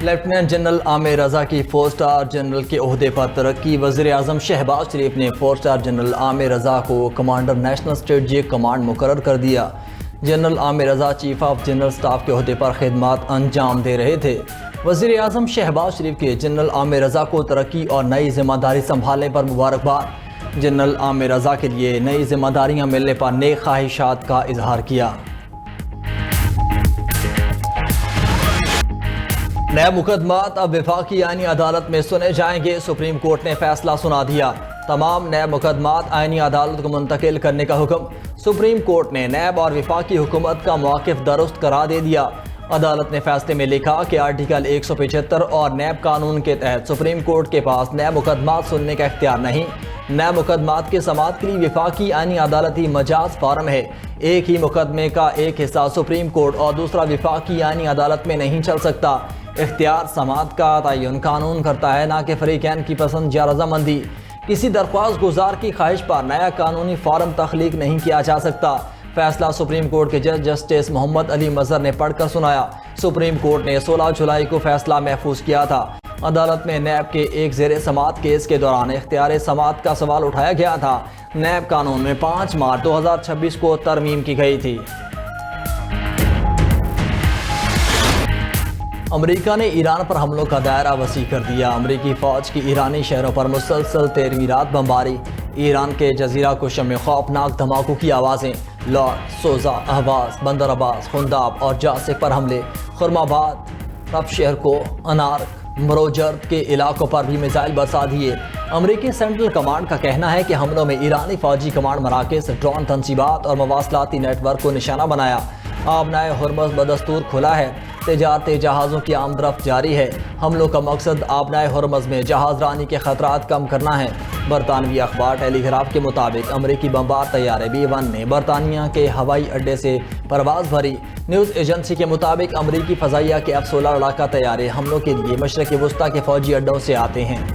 Lieutenant general Aamir رضا کی 4 star general کے عہدے پر ترقی۔ وزیر اعظم شہباز شریف نے 4 اسٹار جنرل عامر رضا کو کمانڈر نیشنل اسٹریٹجک کمانڈ مقرر کر دیا۔ General Aamir Raza chief of general staff کے عہدے پر خدمات انجام دے رہے تھے۔ وزیر اعظم شہباز شریف کے جنرل عامر رضا کو ترقی اور نئی ذمہ داری سنبھالنے پر مبارکباد۔ جنرل عامر رضا کے لیے نئی ذمہ داریاں ملنے پر نیک خواہشات کا اظہار کیا۔ نئے مقدمات اب وفاقی آئینی عدالت میں سنے جائیں گے۔ سپریم کورٹ نے فیصلہ سنا دیا۔ تمام نئے مقدمات آئینی عدالت کو منتقل کرنے کا حکم۔ سپریم کورٹ نے نیب اور وفاقی حکومت کا موقف درست قرار دے دیا۔ عدالت نے فیصلے میں لکھا کہ آرٹیکل 175 اور نیب قانون کے تحت سپریم کورٹ کے پاس نئے مقدمات سننے کا اختیار نہیں۔ نئے مقدمات کی سماعت کے لیے وفاقی آئینی عدالتی مجاز فارم ہے۔ ایک ہی مقدمے کا ایک حصہ سپریم کورٹ اور دوسرا وفاقی آئینی عدالت میں نہیں چل سکتا۔ اختیار سماعت کا تعین قانون کرتا ہے، نہ کہ فریقین کی پسند یا رضامندی۔ کسی درخواست گزار کی خواہش پر نیا قانونی فارم تخلیق نہیں کیا جا سکتا۔ فیصلہ سپریم کورٹ کے جج جسٹس محمد علی مظہر نے پڑھ کر سنایا۔ سپریم کورٹ نے 16 جولائی کو فیصلہ محفوظ کیا تھا۔ عدالت میں نیب کے ایک زیر سماعت کیس کے دوران اختیار سماعت کا سوال اٹھایا گیا تھا۔ نیب قانون میں 5 مارچ 2026 کو ترمیم کی گئی تھی۔ امریکہ نے ایران پر حملوں کا دائرہ وسیع کر دیا۔ امریکی فوج کی ایرانی شہروں پر مسلسل 13ویں رات بمباری۔ ایران کے جزیرہ کشم میں خوفناک دھماکوں کی آوازیں۔ لاہور، سوزا، اہواز، بندر عباس، خنداب اور جاسک پر حملے۔ خرم آباد، رب شہر کو، انارک، مروجرد کے علاقوں پر بھی میزائل برسا دیے۔ امریکی سینٹرل کمانڈ کا کہنا ہے کہ حملوں میں ایرانی فوجی کمانڈ مراکز، ڈرون تنصیبات اور مواصلاتی نیٹ ورک کو نشانہ بنایا۔ آبنائے ہرمز بدستور کھلا ہے۔ تجارتی جہازوں کی آمد رفت جاری ہے۔ حملوں کا مقصد آبنائے ہرمز میں جہاز رانی کے خطرات کم کرنا ہے۔ برطانوی اخبار ٹیلی گراف کے مطابق امریکی بمبار طیارے B-1 نے برطانیہ کے ہوائی اڈے سے پرواز بھری۔ نیوز ایجنسی کے مطابق امریکی فضائیہ کے F-16 لڑاکا طیارے حملوں کے لیے مشرق وسطیٰ کے فوجی اڈوں سے آتے ہیں۔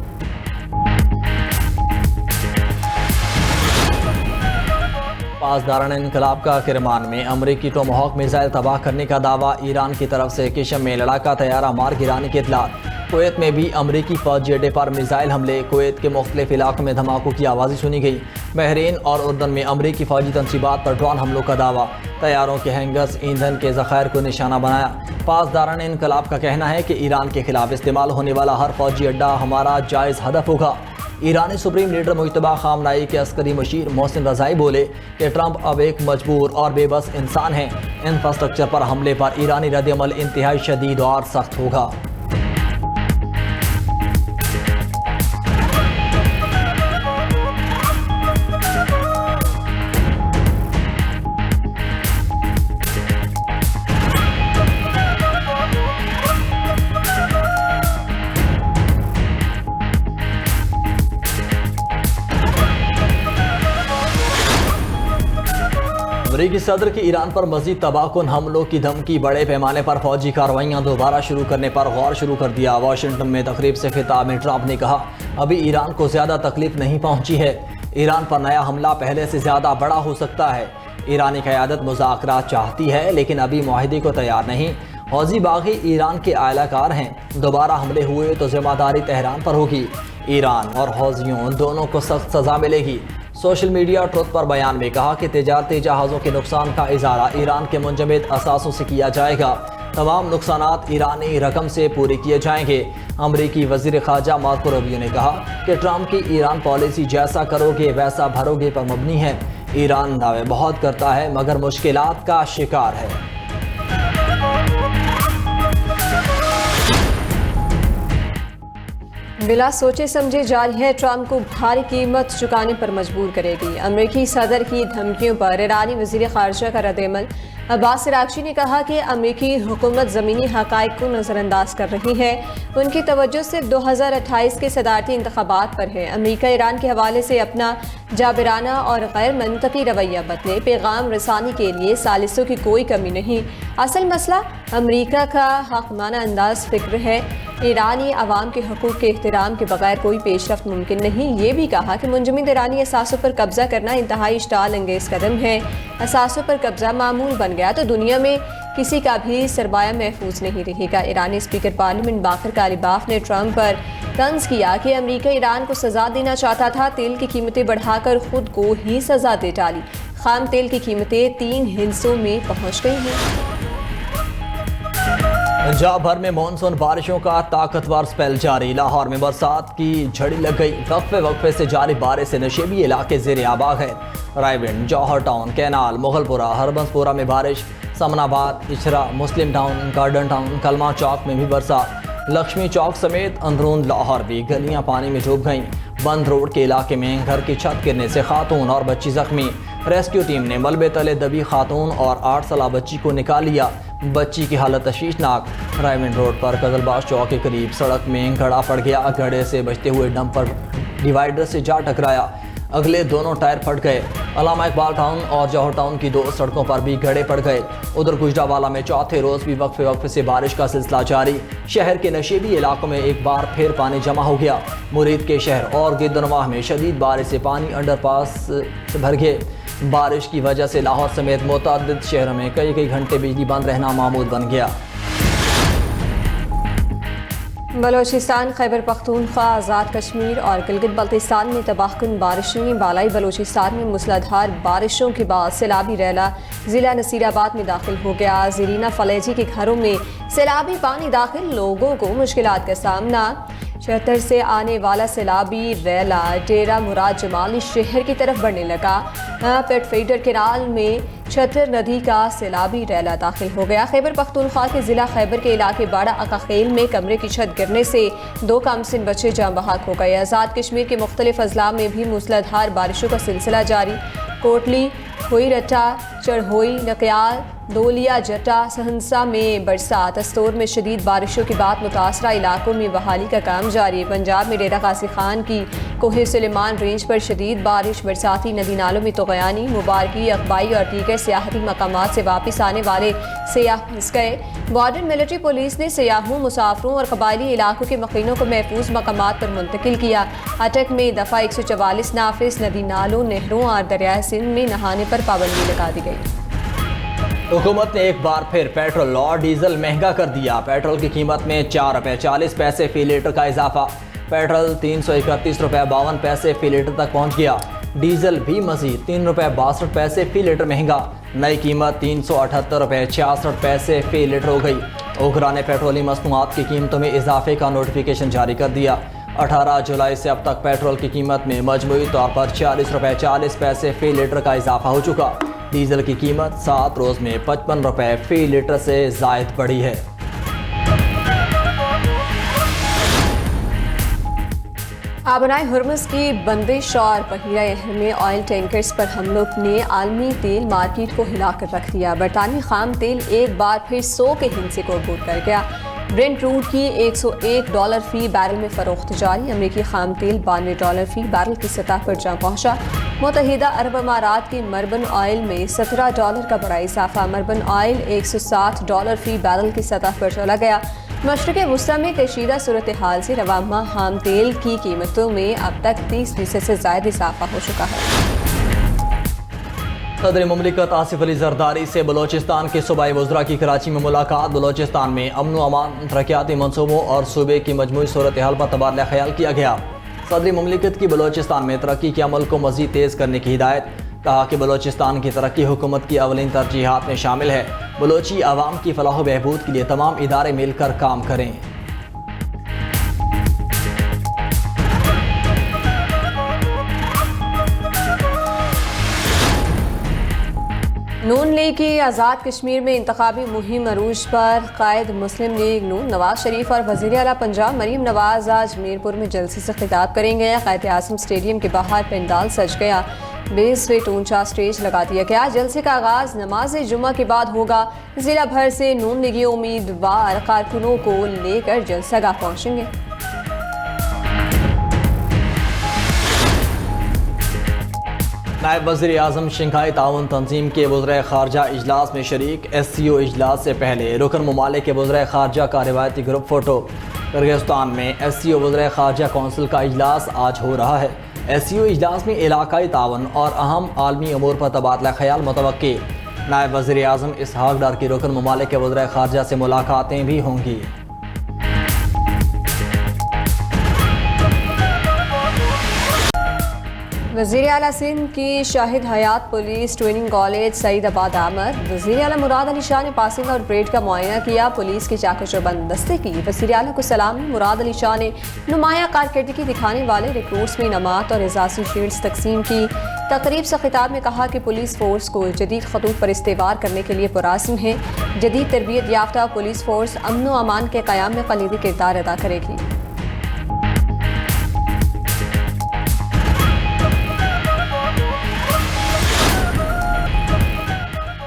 پاسداران انقلاب کا کرمان میں امریکی ٹومہاک میزائل تباہ کرنے کا دعویٰ۔ ایران کی طرف سے کشم میں لڑاکا طیارہ مار گرانے کی اطلاعات۔ کویت میں بھی امریکی فوجی اڈے پر میزائل حملے۔ کویت کے مختلف علاقوں میں دھماکوں کی آوازیں سنی گئی۔ بحرین اور اردن میں امریکی فوجی تنصیبات پر ڈرون حملوں کا دعویٰ۔ طیاروں کے ہینگرز ایندھن کے ذخائر کو نشانہ بنایا۔ پاسداران انقلاب کا کہنا ہے کہ ایران کے خلاف استعمال ہونے والا ہر فوجی اڈہ ہمارا جائز ہدف ہوگا۔ ایرانی سپریم لیڈر مجتبیٰ خامنائی کے عسکری مشیر محسن رضائی بولے کہ ٹرمپ اب ایک مجبور اور بے بس انسان ہے۔ انفراسٹرکچر پر حملے پر ایرانی رد عمل انتہائی شدید اور سخت ہوگا۔ امریکی صدر کی ایران پر مزید تباہ کن حملوں کی دھمکی۔ بڑے پیمانے پر فوجی کارروائیاں دوبارہ شروع کرنے پر غور شروع کر دیا۔ واشنگٹن میں تقریب سے خطاب میں ٹرمپ نے کہا ابھی ایران کو زیادہ تکلیف نہیں پہنچی ہے۔ ایران پر نیا حملہ پہلے سے زیادہ بڑا ہو سکتا ہے۔ ایرانی قیادت مذاکرات چاہتی ہے لیکن ابھی معاہدے کو تیار نہیں۔ حوثی باغی ایران کے اعلی کار ہیں۔ دوبارہ حملے ہوئے تو ذمہ داری تہران پر ہوگی۔ ایران اور حوثیوں دونوں کو سخت سزا ملے گی۔ سوشل میڈیا ٹروتھ پر بیان میں کہا کہ تجارتی جہازوں کے نقصان کا اضافہ ایران کے منجمد اثاثوں سے کیا جائے گا۔ تمام نقصانات ایرانی رقم سے پورے کیے جائیں گے۔ امریکی وزیر خارجہ مارکو روبیو نے کہا کہ ٹرمپ کی ایران پالیسی جیسا کرو گے ویسا بھرو گے پر مبنی ہے۔ ایران دعوے بہت کرتا ہے مگر مشکلات کا شکار ہے۔ بلا سوچے سمجھے جاری ہے، ٹرمپ کو بھاری قیمت چکانے پر مجبور کرے گی۔ امریکی صدر کی دھمکیوں پر ایرانی وزیر خارجہ کا رد عمل۔ عباس عراقچی نے کہا کہ امریکی حکومت زمینی حقائق کو نظر انداز کر رہی ہے۔ ان کی توجہ صرف 2028 کے صدارتی انتخابات پر ہے۔ امریکہ ایران کے حوالے سے اپنا جابرانہ اور غیر منطقی رویہ بدلے۔ پیغام رسانی کے لیے ثالثوں کی کوئی کمی نہیں۔ اصل مسئلہ امریکہ کا حاکمانہ انداز فکر ہے۔ ایرانی عوام کے حقوق کے احترام کے بغیر کوئی پیش رفت ممکن نہیں۔ یہ بھی کہا کہ منجمد ایرانی اثاثوں پر قبضہ کرنا انتہائی اشتعال انگیز قدم ہے۔ اثاثوں پر قبضہ معمول بن بن گیا تو دنیا میں کسی کا بھی سرمایہ محفوظ نہیں رہے گا۔ ایرانی اسپیکر پارلیمنٹ باقر کالیباف نے ٹرمپ پر طنز کیا کہ امریکہ ایران کو سزا دینا چاہتا تھا، تیل کی قیمتیں بڑھا کر خود کو ہی سزا دے ڈالی۔ خام تیل کی قیمتیں 3 ہندسوں میں پہنچ گئی ہیں۔ پنجاب بھر میں مانسون بارشوں کا طاقتور سپیل جاری، لاہور میں برسات کی جھڑی لگ گئی، وقفے وقفے سے جاری بارش سے نشیبی علاقے زیر آباد ہے۔ رائے ونڈ، جوہر ٹاؤن، کینال، مغل پورہ، ہربنس پورہ میں بارش، سمن آباد، اچھرا، مسلم ٹاؤن، گارڈن ٹاؤن، کلمہ چوک میں بھی برسات، لکشمی چوک سمیت اندرون لاہور بھی گلیاں پانی میں ڈوب گئیں۔ بند روڈ کے علاقے میں گھر کی چھت گرنے سے خاتون اور بچی زخمی، ریسکیو ٹیم نے ملبے تلے دبی خاتون اور 8 سالہ بچی کو نکال لیا، بچی کی حالت تشویشناک۔ رائمنڈ روڈ پر قزلباش چوک کے قریب سڑک میں گھڑا پڑ گیا، گھڑے سے بچتے ہوئے ڈمپر ڈیوائیڈر سے جا ٹکرایا، اگلے دونوں ٹائر پھٹ گئے۔ علامہ اقبال ٹاؤن اور جوہر ٹاؤن کی 2 سڑکوں پر بھی گھڑے پڑ گئے۔ ادھر گجرانوالہ میں چوتھے روز بھی وقفے وقفے سے بارش کا سلسلہ جاری، شہر کے نشیبی علاقوں میں ایک بار پھر پانی جمع ہو گیا۔ مرید کے شہر اور گردنواہ میں شدید بارش سے پانی انڈر پاس سے بھر گئے۔ بارش کی وجہ سے لاہور سمیت متعدد شہروں میں کئی گھنٹے بجلی بند رہنا معمول بن گیا۔ بلوچستان، خیبر پختونخوا، آزاد کشمیر اور گلگت بلتستان میں تباہ کن بارشیں۔ بالائی بلوچستان میں موسلادھار بارشوں کے بعد سیلابی ریلا ضلع نصیر آباد میں داخل ہو گیا۔ زرینہ فلیجی کے گھروں میں سیلابی پانی داخل، لوگوں کو مشکلات کا سامنا۔ 76 سے آنے والا سیلابی ریلا ڈیرہ مراد جمالی شہر کی طرف بڑھنے لگا۔ پیٹ فیڈر کینال میں چھتر ندی کا سیلابی ریلا داخل ہو گیا۔ خیبر پختونخوا کے ضلع خیبر کے علاقے باڑہ اکاخیل میں کمرے کی چھت گرنے سے 2 کمسن بچے جاں بحق ہو گئے۔ آزاد کشمیر کے مختلف اضلاع میں بھی موسلادھار بارشوں کا سلسلہ جاری۔ کوٹلی، ہوئی رٹا، چڑھوئی، نقیال، دولیا، جٹا، سہنسا میں برسات۔ استور میں شدید بارشوں کے بعد متاثرہ علاقوں میں بحالی کا کام جاری۔ پنجاب میں ڈیرہ غازی خان کی کوہ سلیمان رینج پر شدید بارش، برساتی ندی نالوں میں طغیانی۔ مبارکی، اقبائی اور دیگر سیاحتی مقامات سے واپس آنے والے سیاح پھنس گئے۔ بارڈر ملٹری پولیس نے سیاحوں، مسافروں اور قبائلی علاقوں کے مقیموں کو محفوظ مقامات پر منتقل کیا۔ اٹک میں دفعہ 144 نافذ، ندی نالوں، نہروں اور دریائے سندھ میں نہانے پر پابندی لگا دی گئی۔ حکومت نے ایک بار پھر پیٹرول اور ڈیزل مہنگا کر دیا، پیٹرول کی قیمت میں 4 روپے 40 پیسے فی لیٹر کا اضافہ، پیٹرول 331 روپے 52 پیسے فی لیٹر تک پہنچ گیا، ڈیزل بھی مزید 3 روپے 62 پیسے فی لیٹر مہنگا، نئی قیمت 378 روپے 66 پیسے فی لیٹر ہو گئی۔ اوکرا نے پیٹرولی مصنوعات کی قیمتوں میں اضافے کا نوٹیفیکیشن جاری کر دیا۔ 18 جولائی سے اب تک پیٹرول کی قیمت میں مجموعی طور پر 40 روپے 40 پیسے فی لیٹر کا اضافہ ہو چکا، ڈیزل کی قیمت 7 روز میں 55 روپے فی لیٹر سے زائد بڑھی ہے۔ آبنائے ہرمز کی بندش اور بحیرہ احمر میں آئل ٹینکرز پر حملوں نے عالمی تیل مارکیٹ کو ہلا کر رکھ دیا۔ برطانوی خام تیل ایک بار پھر 100 کے ہندسے کو عبور کر گیا۔ برنٹ کروڈ کی $101 فی بیرل میں فروخت جاری، امریکی خام تیل $92 فی بیرل کی سطح پر جا پہنچا۔ متحدہ عرب امارات کے مربن آئل میں $17 کا بڑا اضافہ، مربن آئل $160 فی بیرل کی سطح پر چلا گیا۔ مشرق وسطی میں کشیدہ صورتحال سے رواں ماہ خام تیل کی قیمتوں میں اب تک 30% سے زائد اضافہ ہو چکا ہے۔ صدر مملکت آصف علی زرداری سے بلوچستان کے صوبائی وزراء کی کراچی میں ملاقات، بلوچستان میں امن و امان، ترقیاتی منصوبوں اور صوبے کی مجموعی صورتحال پر تبادلہ خیال کیا گیا۔ صدر مملکت کی بلوچستان میں ترقی کے عمل کو مزید تیز کرنے کی ہدایت، کہا کہ بلوچستان کی ترقی حکومت کی اولین ترجیحات میں شامل ہے، بلوچی عوام کی فلاح و بہبود کے لیے تمام ادارے مل کر کام کریں۔ نون لیگ کی آزاد کشمیر میں انتخابی مہم عروج پر، قائد مسلم لیگ نون نواز شریف اور وزیر اعلیٰ پنجاب مریم نواز آج میرپور میں جلسے سے خطاب کریں گے۔ قائد اعظم اسٹیڈیم کے باہر پنڈال سج گیا، 20 فٹ اونچا اسٹیج لگا دیا گیا۔ جلسے کا آغاز نماز جمعہ کے بعد ہوگا۔ ضلع بھر سے نون لیگی امیدوار کارکنوں کو لے کر جلسہ گاہ پہنچیں گے۔ نائب وزیر اعظم شنگھائی تعاون تنظیم کے وزرائے خارجہ اجلاس میں شریک، SCO اجلاس سے پہلے رکن ممالک کے وزرائے خارجہ کا روایتی گروپ فوٹو۔ کرغزستان میں SCO وزرائے خارجہ کونسل کا اجلاس آج ہو رہا ہے۔ SCO اجلاس میں علاقائی تعاون اور اہم عالمی امور پر تبادلہ خیال متوقع۔ نائب وزیر اعظم اسحاق ڈار کی رکن ممالک کے وزراء خارجہ سے ملاقاتیں بھی ہوں گی۔ وزیر اعلیٰ سندھ کی شاہد حیات پولیس ٹریننگ کالج سعید آباد آمد۔ وزیر اعلیٰ مراد علی شاہ نے پاسنگ آؤٹ پریڈ کا معائنہ کیا۔ پولیس کے چاق و چوبند دستے کی وزیر اعلیٰ کو سلام۔ مراد علی شاہ نے نمایاں کارکردگی دکھانے والے ریکروٹس میں انعامات اور اعزازی شیلڈز تقسیم کی۔ تقریب سے خطاب میں کہا کہ پولیس فورس کو جدید خطوط پر استوار کرنے کے لیے پرعزم ہے۔ جدید تربیت یافتہ پولیس فورس امن و امان کے قیام میں کلیدی کردار ادا کرے گی۔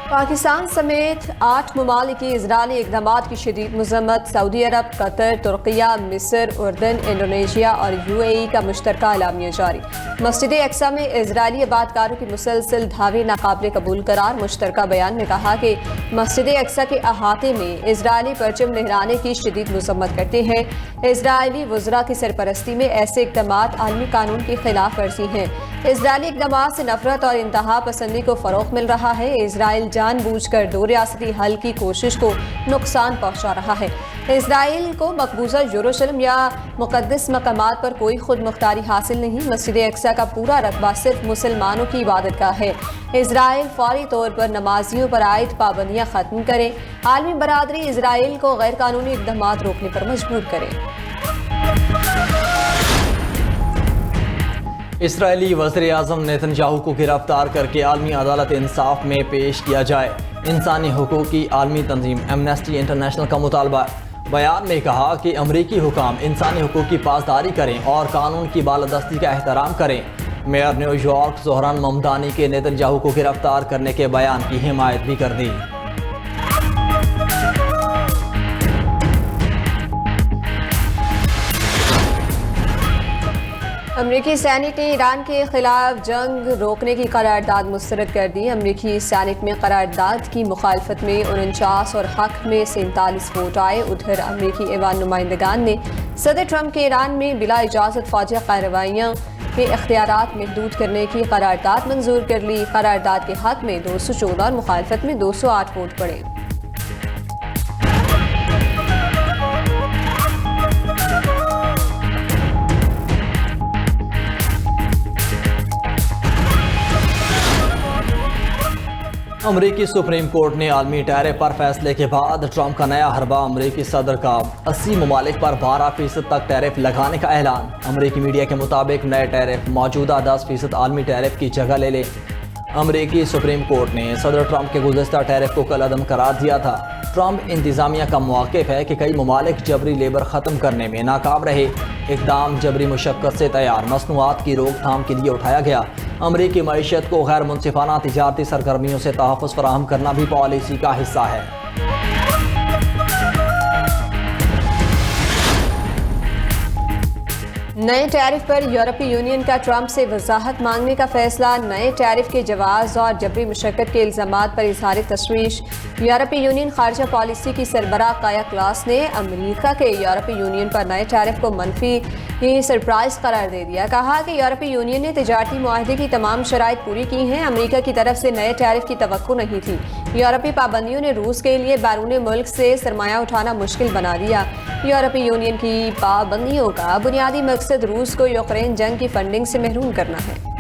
پاکستان سمیت 8 ممالک کی اسرائیلی اقدامات کی شدید مذمت۔ سعودی عرب، قطر، ترکیہ، مصر، اردن، انڈونیشیا اور UAE کا مشترکہ اعلامیہ جاری۔ مسجد اقصی میں اسرائیلی عبادتگاروں کی مسلسل دھاوے ناقابل قبول قرار۔ مشترکہ بیان میں کہا کہ مسجد اقصی کے احاطے میں اسرائیلی پرچم لہرانے کی شدید مذمت کرتے ہیں۔ اسرائیلی وزراء کی سرپرستی میں ایسے اقدامات عالمی قانون کی خلاف ورزی ہیں۔ اسرائیلی اقدامات سے نفرت اور انتہا پسندی کو فروغ مل رہا ہے۔ اسرائیل جان بوجھ کر دو ریاستی حل کی کوشش کو نقصان پہنچا رہا ہے۔ اسرائیل کو مقبوضہ یروشلم یا مقدس مقامات پر کوئی خود مختاری حاصل نہیں۔ مسجد اقصی کا پورا رقبہ صرف مسلمانوں کی عبادت گاہ ہے۔ اسرائیل فوری طور پر نمازیوں پر عائد پابندیاں ختم کرے۔ عالمی برادری اسرائیل کو غیر قانونی اقدامات روکنے پر مجبور کرے۔ اسرائیلی وزیر اعظم نیتن یاہو کو گرفتار کر کے عالمی عدالت انصاف میں پیش کیا جائے۔ انسانی حقوق کی عالمی تنظیم ایمنسٹی انٹرنیشنل کا مطالبہ۔ بیان میں کہا کہ امریکی حکام انسانی حقوق کی پاسداری کریں اور قانون کی بالادستی کا احترام کریں۔ Mayor new York Dhahran Mamdani کے نیتن یاہو کو گرفتار کرنے کے بیان کی حمایت بھی کر دی۔ امریکی سینیٹ نے ایران کے خلاف جنگ روکنے کی قرارداد مسترد کر دی۔ امریکی سینیٹ میں قرارداد کی مخالفت میں 49 اور حق میں 47 ووٹ آئے۔ ادھر امریکی ایوان نمائندگان نے صدر ٹرمپ کے ایران میں بلا اجازت فوجی کارروائیاں کے اختیارات محدود کرنے کی قرارداد منظور کر لی۔ قرارداد کے حق میں 214 اور مخالفت میں 208 ووٹ پڑے۔ امریکی سپریم کورٹ نے عالمی ٹیرف پر فیصلے کے بعد ٹرمپ کا نیا حربہ امریکی صدر کا 80 ممالک پر 12% تک ٹیرف لگانے کا اعلان۔ امریکی میڈیا کے مطابق نئے ٹیرف موجودہ 10% عالمی ٹیرف کی جگہ لے لیں۔ امریکی سپریم کورٹ نے صدر ٹرمپ کے گزشتہ ٹیرف کو کل عدم قرار دیا تھا۔ ٹرمپ انتظامیہ کا موقف ہے کہ کئی ممالک جبری لیبر ختم کرنے میں ناکام رہے۔ اقدام جبری مشقت سے تیار مصنوعات کی روک تھام کے لیے اٹھایا گیا۔ امریکی معیشت کو غیر منصفانہ تجارتی سرگرمیوں سے تحفظ فراہم کرنا بھی پالیسی کا حصہ ہے۔ نئے ٹیرف پر یورپی یونین کا ٹرمپ سے وضاحت مانگنے کا فیصلہ۔ نئے ٹیرف کے جواز اور جبری مشقت کے الزامات پر اظہار تشویش۔ یورپی یونین خارجہ پالیسی کی سربراہ کایا کلاس نے امریکہ کے یورپی یونین پر نئے ٹیرف کو منفی سرپرائز قرار دے دیا۔ کہا کہ یورپی یونین نے تجارتی معاہدے کی تمام شرائط پوری کی ہیں۔ امریکہ کی طرف سے نئے ٹیرف کی توقع نہیں تھی۔ یورپی پابندیوں نے روس کے لیے بیرون ملک سے سرمایہ اٹھانا مشکل بنا دیا۔ یورپی یونین کی پابندیوں کا بنیادی مقصد روس کو یوکرین جنگ کی فنڈنگ سے محروم کرنا ہے۔